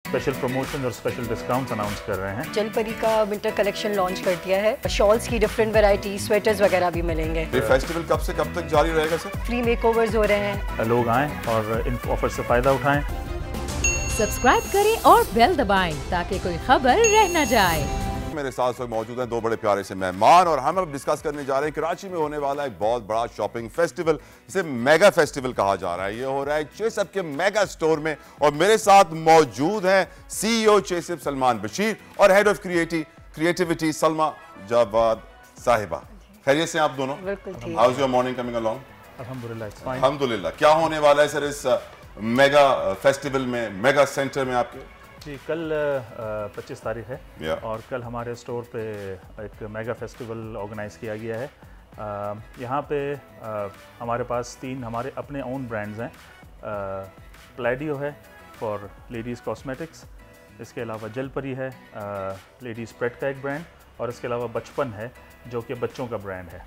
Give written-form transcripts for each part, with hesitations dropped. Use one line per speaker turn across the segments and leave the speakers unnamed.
Special promotion और special discounts announce कर रहे हैं।
जलपरी का विंटर कलेक्शन लॉन्च कर दिया है। शॉल्स की डिफरेंट वैरायटी, स्वेटर्स वगैरह भी मिलेंगे।
ये फेस्टिवल कब से कब तक जारी रहेगा सर?
फ्री मेकओवर्स हो रहे हैं।
लोग आएँ और इन ऑफर से फ़ायदा उठाएँ।
सब्सक्राइब करें और बेल दबाएं ताकि कोई खबर रह न जाए।
मेरे साथ वक्त मौजूद हैं दो बड़े प्यारे से मेहमान और हम अब डिस्कस करने जा रहे हैं कराची में होने वाला एक बहुत बड़ा शॉपिंग फेस्टिवल, जिसे मेगा फेस्टिवल कहा जा रहा है। ये हो रहा है चेसअप के मेगा स्टोर में और मेरे साथ मौजूद हैं सीईओ चेसअप सलमान बशीर और head of creativity Salma Javad साहिबा। खैरियत से आप दोनों?
बिल्कुल।
How is your morning coming along?
अल्हम्दुलिल्लाह।
क्या होने वाला है सर इस मेगा फेस्टिवल में, मेगा सेंटर में आपके?
जी, कल 25 तारीख है और कल हमारे स्टोर पे एक मेगा फेस्टिवल ऑर्गेनाइज़ किया गया है। यहाँ पे हमारे पास 3 हमारे अपने ओन ब्रांड्स हैं। प्लैडियो है फॉर लेडीज़ कॉस्मेटिक्स, इसके अलावा जलपरी है लेडीज़ प्रेट का एक ब्रांड, और इसके अलावा बचपन है जो कि बच्चों का ब्रांड है।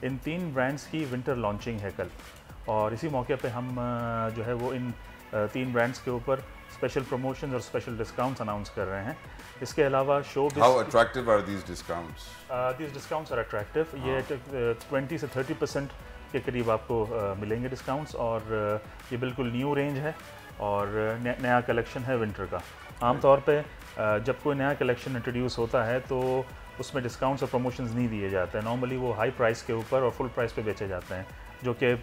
इन 3 ब्रांड्स की विंटर लॉन्चिंग है कल, और इसी मौके पे हम जो है वो इन 3 ब्रांड्स के ऊपर स्पेशल प्रमोशन और स्पेशल डिस्काउंट्स अनाउंस कर रहे हैं। इसके अलावा show
how attractive are these discounts?
These discounts are attractive. ये 20 से 30% के करीब आपको मिलेंगे डिस्काउंट्स, और ये बिल्कुल न्यू रेंज है और नया कलेक्शन है विंटर का। आमतौर पे जब कोई नया कलेक्शन इंट्रोड्यूस होता है तो उसमें डिस्काउंट्स और प्रमोशंस नहीं दिए जाते हैं। नॉर्मली वो हाई प्राइस के ऊपर और फुल प्राइस पे बेचे जाते हैं, जो कि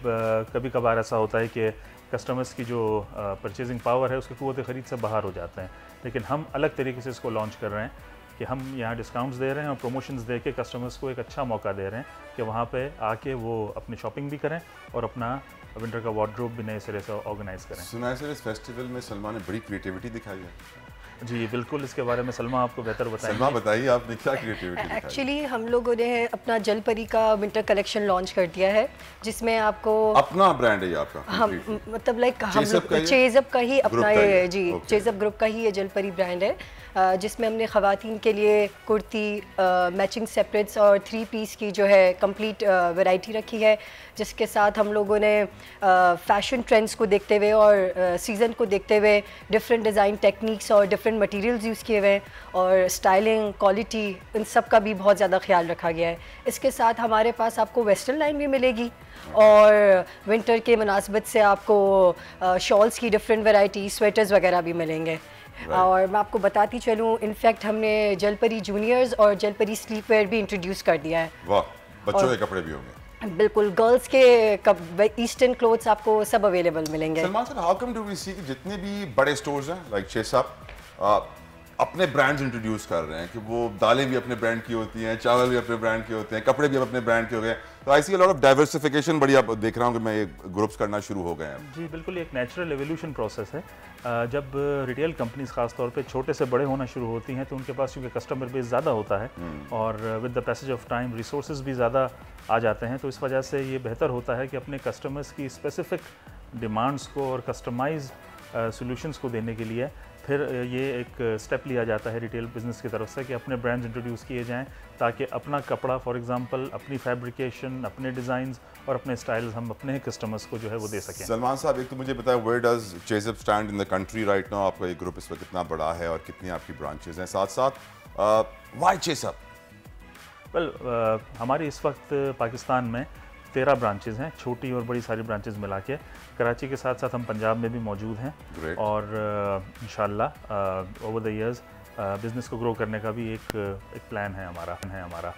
कभी कभार ऐसा होता है कि कस्टमर्स की जो परचेजिंग पावर है उसकी क़ुव्वत ख़रीद से बाहर हो जाते हैं। लेकिन हम अलग तरीके से इसको लॉन्च कर रहे हैं कि हम यहाँ डिस्काउंट्स दे रहे हैं और प्रमोशंस दे के कस्टमर्स को एक अच्छा मौका दे रहे हैं कि वहाँ पे आके वो अपनी शॉपिंग भी करें और अपना विंटर का वार्डरोब भी नए सिरे से ऑर्गेनाइज़ करें।
सुना है सर इस फेस्टिवल में सलमान ने बड़ी क्रिएटिविटी दिखाई है।
जी बिल्कुल, इसके बारे में सलमा आपको बेहतर बताएंगे।
सलमा बताइए आपने क्या क्रिएटिविटी दिखाई?
एक्चुअली हम लोगों ने अपना जलपरी का विंटर कलेक्शन लॉन्च कर दिया है, जिसमें आपको
अपना ब्रांड है ये आपका?
हम मतलब लाइक हम लोग चेसअप का ही अपना ये जी चेसअप ग्रुप का ही ये जलपरी ब्रांड है, जिसमें हमने ख़वातीन के लिए कुर्ती, मैचिंग सेपरेट्स और 3 पीस की जो है कंप्लीट वैरायटी रखी है, जिसके साथ हम लोगों ने फैशन ट्रेंड्स को देखते हुए और सीज़न को देखते हुए डिफरेंट डिज़ाइन टेक्निक्स और डिफरेंट मटेरियल्स यूज़ किए हुए हैं, और स्टाइलिंग, क्वालिटी, इन सब का भी बहुत ज़्यादा ख्याल रखा गया है। इसके साथ हमारे पास आपको वेस्टर्न लाइन भी मिलेगी, और विंटर के मुनासिबत से आपको शॉल्स की डिफरेंट वैरायटी, स्वेटर्स वगैरह भी मिलेंगे। और मैं आपको बताती चलूँ, इनफैक्ट हमने जलपरी जूनियर्स और जलपरी स्लीपवेयर भी इंट्रोड्यूस कर दिया है।
वाह, बच्चों के कपड़े भी होंगे?
बिल्कुल, गर्ल्स के ईस्टर्न क्लोथ्स आपको सब अवेलेबल मिलेंगे।
Salman sir, how come do we see कि जितने भी बड़े स्टोर्स हैं लाइक चेसअप अपने ब्रांड्स इंट्रोड्यूस कर रहे हैं कि वो दालें भी अपने ब्रांड की होती हैं, चावल भी अपने ब्रांड के होते हैं, कपड़े भी अपने ब्रांड के हो गए, तो आई सी अ लॉट ऑफ डाइवर्सिफिकेशन। बड़ी आप देख रहा हूँ कि मैं ये ग्रुप्स करना शुरू हो गए हैं।
जी बिल्कुल, एक नेचुरल एवोल्यूशन प्रोसेस है। जब रिटेल कंपनीज खास तौर पे छोटे से बड़े होना शुरू होती हैं तो उनके पास क्योंकि कस्टमर बेस ज़्यादा होता है और with the passage of time resources भी ज़्यादा आ जाते हैं, तो इस वजह से ये बेहतर होता है कि अपने कस्टमर्स की स्पेसिफिक डिमांड्स को और कस्टमाइज सॉल्यूशंस को देने के लिए फिर ये एक स्टेप लिया जाता है रिटेल बिजनेस की तरफ से कि अपने ब्रांड्स इंट्रोड्यूस किए जाएं, ताकि अपना कपड़ा फॉर एग्जांपल, अपनी फैब्रिकेशन, अपने डिज़ाइंस और अपने स्टाइल्स हम अपने कस्टमर्स को जो है वो दे सकें।
सलमान साहब, एक तो मुझे बताया where does Chase Up stand in the country right now? आपका ये ग्रुप इस वक्त कितना बड़ा है और कितनी आपकी ब्रांचेज हैं? साथ साथ व्हाई चेसअप?
वेल, हमारी इस वक्त पाकिस्तान में 13 ब्रांचेज़ हैं, छोटी और बड़ी सारी ब्रांचेज़ मिला के। कराची के साथ साथ हम पंजाब में भी मौजूद हैं।
Great.
और इंशाल्लाह ओवर द इयर्स बिज़नेस को ग्रो करने का भी एक प्लान है हमारा।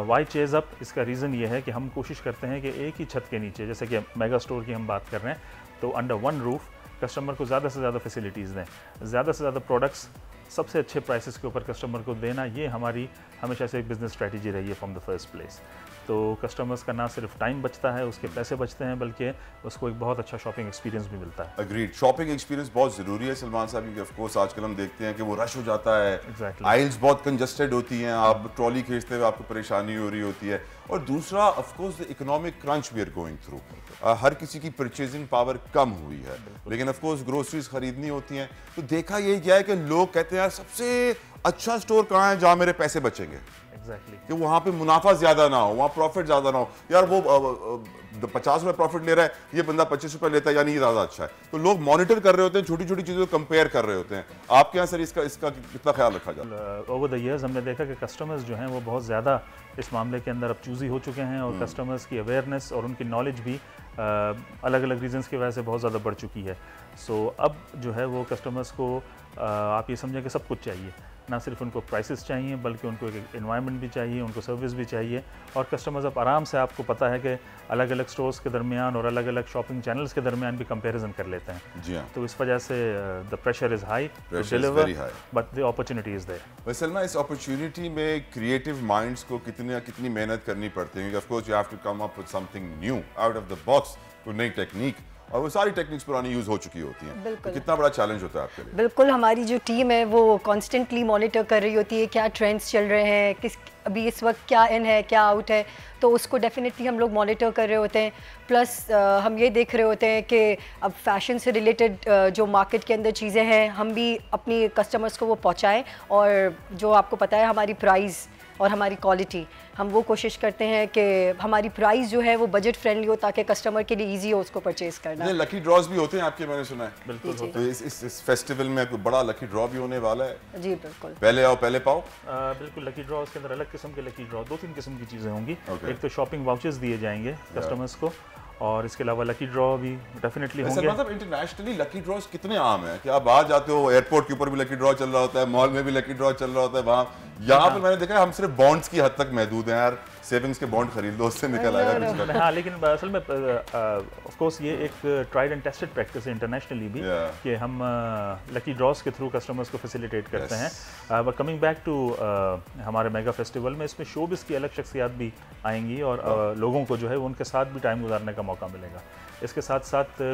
वाई चेसअप, इसका रीज़न ये है कि हम कोशिश करते हैं कि एक ही छत के नीचे, जैसे कि मेगा स्टोर की हम बात कर रहे हैं, तो अंडर वन रूफ कस्टमर को ज़्यादा से ज़्यादा फैसिलिटीज़ दें, ज़्यादा से ज़्यादा प्रोडक्ट्स सबसे अच्छे प्राइसेस के ऊपर कस्टमर को देना। ये हमारी हमेशा से एक बिज़नेस स्ट्रेटजी रही है फ्रॉम द फर्स्ट प्लेस। तो कस्टमर्स का ना सिर्फ टाइम बचता है, उसके पैसे बचते हैं, बल्कि उसको एक बहुत अच्छा शॉपिंग एक्सपीरियंस भी मिलता है।
अग्रीड, शॉपिंग एक्सपीरियंस बहुत ज़रूरी है सलमान साहब, क्योंकि ऑफ कोर्स आजकल हम देखते हैं कि वो रश हो जाता है।
Exactly.
आइल्स बहुत कंजस्टेड होती हैं, आप ट्रॉली खींचते हुए आपको परेशानी हो रही होती है। और दूसरा of course the economic crunch we are going through, हर किसी की परचेजिंग पावर कम हुई है, लेकिन ऑफ कोर्स ग्रोसरीज खरीदनी होती हैं, तो देखा यही गया है कि लोग कहते हैं यार सबसे अच्छा स्टोर कहाँ है जहाँ मेरे पैसे बचेंगे।
एग्जैक्टली
कि वहाँ पे मुनाफा ज्यादा ना हो, वहाँ प्रॉफिट ज्यादा ना हो। यार वो 50 रुपए प्रॉफिट ले रहा है, ये बंदा 25 रुपए लेता है, यानी ये ज्यादा अच्छा है। तो लोग मॉनिटर कर रहे होते हैं, छोटी छोटी चीजों को कंपेयर कर रहे होते हैं। आपके यहाँ सर इसका कितना ख्याल रखा जाता है?
ओवर द ईयर्स हमने देखा कि कस्टमर्स जो हैं वो बहुत ज़्यादा इस मामले के अंदर अब चूजी हो चुके हैं, और कस्टमर्स की अवेयरनेस और उनकी नॉलेज भी अलग अलग रीजंस की वजह से बहुत ज़्यादा बढ़ चुकी है। सो अब जो है वो कस्टमर्स को आप ये समझें कि सब कुछ चाहिए, ना सिर्फ उनको प्राइसेस चाहिए बल्कि उनको एक एनवायरनमेंट भी चाहिए, उनको सर्विस भी चाहिए। और कस्टमर्स अब आराम से, आपको पता है कि अलग अलग स्टोर्स के दरमियान और अलग अलग शॉपिंग चैनल्स के दरमियान भी कंपैरिजन कर लेते हैं।
जी हाँ।
तो इस वजह से the pressure is high to deliver, but the opportunity is there.
Salma, इस अपॉर्चुनिटी में क्रिएटिव माइंड्स को कितनी मेहनत करनी पड़ती है? Of course you have to come up with something new out of the box, कोई नई टेक्निक, और वो सारी टेक्निक्स पुरानी यूज हो चुकी होती हैं। तो कितना बड़ा चैलेंज होता है आपके लिए?
बिल्कुल, हमारी जो टीम है वो कॉन्स्टेंटली मॉनिटर कर रही होती है क्या ट्रेंड्स चल रहे हैं, अभी इस वक्त क्या इन है, क्या आउट है, तो उसको डेफिनेटली हम लोग मॉनिटर कर रहे होते हैं। प्लस हम ये देख रहे होते हैं कि अब फैशन से रिलेटेड जो मार्केट के अंदर चीज़ें हैं, हम भी अपनी कस्टमर्स को वो पहुंचाएं, और जो आपको पता है हमारी प्राइस और हमारी क्वालिटी, हम वो कोशिश करते हैं कि हमारी प्राइस जो है वो बजट फ्रेंडली हो, ताकि कस्टमर के लिए इजी हो उसको परचेज करना।
लकी ड्रॉज भी होते हैं आपके, मैंने सुना है।
बिल्कुल होते
हैं। तो इस फेस्टिवल में कोई बड़ा लकी ड्रॉ भी होने वाला है?
जी बिल्कुल,
पहले आओ पहले पाओ।
बिल्कुल, लकी ड्रॉ के अंदर अलग किस्म के लकी ड्रॉ, 2-3 किस्म की चीज़ें होंगी। एक तो शॉपिंग वाउचर्स दिए जाएंगे कस्टमर्स को, और इसके अलावा लकी ड्रॉ भी डेफिनेटली होंगे।
मतलब इंटरनेशनली लकी ड्रॉज कितने आम हैं कि आप बाहर जाते हो, एयरपोर्ट के ऊपर भी लकी ड्रॉ चल रहा होता है, मॉल में भी लकी ड्रॉ चल रहा होता है, वहाँ यहाँ पे मैंने देखा है हम सिर्फ बॉन्ड्स की हद तक महदूद हैं। यार सेविंग्स के बॉन्ड खरीद लो, उससे निकल आएगा।
हाँ, लेकिन असल में ऑफ कोर्स ये एक ट्राइड एंड टेस्टेड प्रैक्टिस है इंटरनेशनली भी, कि हम लकी ड्रॉज के थ्रू कस्टमर्स को फैसिलिटेट करते हैं। बट कमिंग बैक टू हमारे मेगा फेस्टिवल में, इसमें शोबिज़ की अलग शख्सियात भी आएंगी, और लोगों को जो है उनके साथ भी टाइम गुजारने का मौका मिलेगा। इसके साथ साथ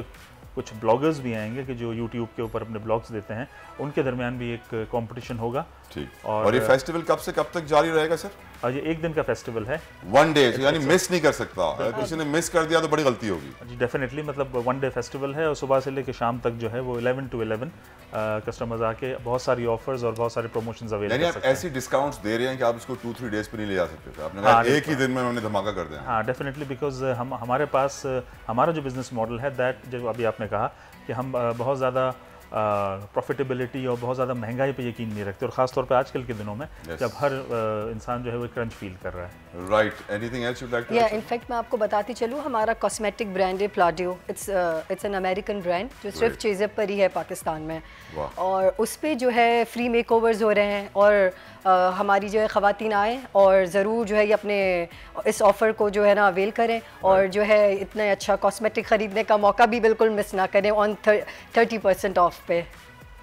कुछ ब्लॉगर्स भी आएंगे कि जो यूट्यूब के ऊपर अपने ब्लॉग्स देते हैं, उनके दरमियान भी एक कंपटीशन होगा।
ठीक। और ये फेस्टिवल कब से कब तक जारी रहेगा सर?
ये 1 दिन का फेस्टिवल है,
1 डे, यानी मिस नहीं कर सकता। किसी ने मिस कर दिया तो बड़ी गलती होगी।
जी डेफिनेटली, मतलब 1 डे फेस्टिवल है, और सुबह से लेकर शाम तक जो है वो 11 to 11 कस्टमर्स आके बहुत सारी ऑफर्स और बहुत सारे प्रमोशंस अवेल कर सकते हैं।
ऐसी डिस्काउंट्स दे रहे हैं कि आप इसको 2-3 डेज पे नहीं ले जा सकते थे, आपने कहा एक ही दिन में उन्होंने धमाका कर दिया।
हाँ डेफिनेटली, बिकॉज हमारे पास हमारा जो बिजनेस मॉडल है, दैट जो अभी आपने कहा कि हम बहुत ज़्यादा प्रॉफिटेबिलिटी और बहुत ज़्यादा महंगाई पे यकीन नहीं रखते, और ख़ास तौर पे आजकल के दिनों में जब हर इंसान जो है वो क्रंच फील कर रहा है।
Right, anything else you like to?
या इनफैक्ट मैं आपको बताती चलूँ, हमारा कॉस्मेटिक ब्रांड है प्लाडियो। इट्स एन अमेरिकन ब्रांड जो सिर्फ चेज़अप पर ही है पाकिस्तान में, और उस पर जो है फ्री मेकओवर्स हो रहे हैं, और हमारी जो है ख़वातीन आएँ और ज़रूर जो है ये अपने इस ऑफ़र को जो है ना अवेल करें, और जो है इतना अच्छा कॉस्मेटिक ख़रीदने का मौका भी बिल्कुल मिस ना करें ऑन 30% ऑफ पे।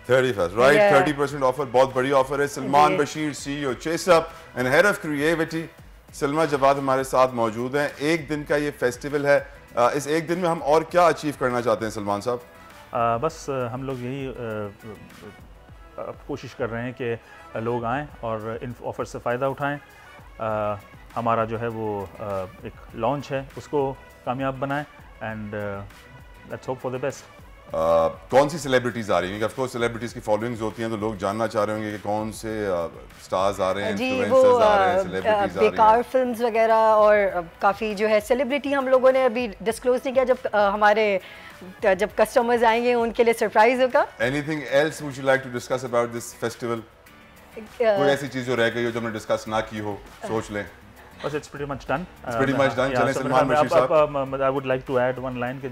31st, राइट, 30% ऑफर, बहुत बड़ी ऑफर है। Salman Bashir, CEO Chase Up and head of creativity, Salma Jawad हमारे साथ मौजूद हैं। 1 दिन का ये फेस्टिवल है, इस 1 दिन में हम और क्या अचीव करना चाहते हैं सलमान साहब?
बस हम लोग यही कोशिश कर रहे हैं कि लोग आएँ और इन ऑफ़र से फ़ायदा उठाएँ। हमारा जो है वो एक लॉन्च है, उसको कामयाब बनाएं, and let's hope for the best.
कौन सी सेलिब्रिटीज आ रही हैं? ऑफ कोर्स सेलिब्रिटीज की फॉलोइंग्स होती हैं, तो लोग जानना चाह रहे होंगे कि कौन से स्टार्स आ रहे हैं, इन्फ्लुएंसर्स आ रहे हैं, सेलिब्रिटीज आ रही हैं।
बेकार फिल्म्स वगैरह, और काफ़ी जो है सेलिब्रिटी हम लोगों ने अभी डिस्क्लोज नहीं किया, जब कस्टमर्स आएंगे उनके लिए सरप्राइज होगा।
Anything else would you like to discuss about this festival? कोई ऐसी चीज जो रह गई हो जो हमने डिस्कस ना की हो, सोच लें।
बस it's pretty much done.
It's pretty much done. चलें सलमान बशीर साहब।
I would like to add one line कि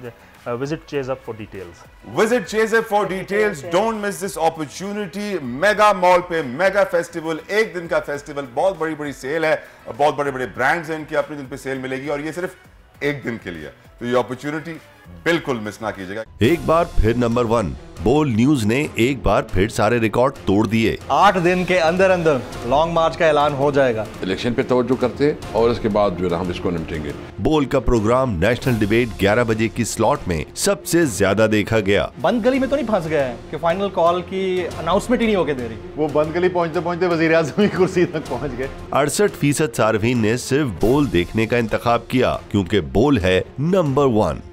visit चेज़अप for details.
Visit चेज़अप for details. Don't miss this opportunity. Mega mall पे मेगा फेस्टिवल, 1 दिन का फेस्टिवल, बहुत बड़ी बड़ी सेल है, बहुत बड़े बड़े ब्रांड्स हैं इनकी अपने दिन पे सेल मिलेगी, और ये सिर्फ 1 दिन के लिए, तो ये अपॉर्चुनिटी बिल्कुल मिस ना कीजिएगा।
एक बार फिर नंबर 1 बोल न्यूज ने एक बार फिर सारे रिकॉर्ड तोड़ दिए।
8 दिन के अंदर अंदर लॉन्ग मार्च का ऐलान हो जाएगा।
इलेक्शन पे तवज्जो करते हैं, और इसके बाद जो है हम इसको निपटेंगे।
बोल का प्रोग्राम नेशनल डिबेट 11 बजे की स्लॉट में सबसे ज्यादा देखा गया।
बंद गली में तो नहीं फंस गए हैं कि फाइनल कॉल की अनाउंसमेंट ही नहीं होके दे रही?
वो बंद गली पहुंचते पहुंचते वजीर आज़म की कुर्सी तक पहुंच गए।
68% सार्फिन ने सिर्फ बोल देखने का इंतखाब किया, क्योंकि बोल है नंबर 1।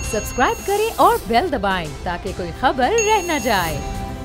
सब्सक्राइब करें और बेल दबाएं ताकि कोई खबर रह न जाए।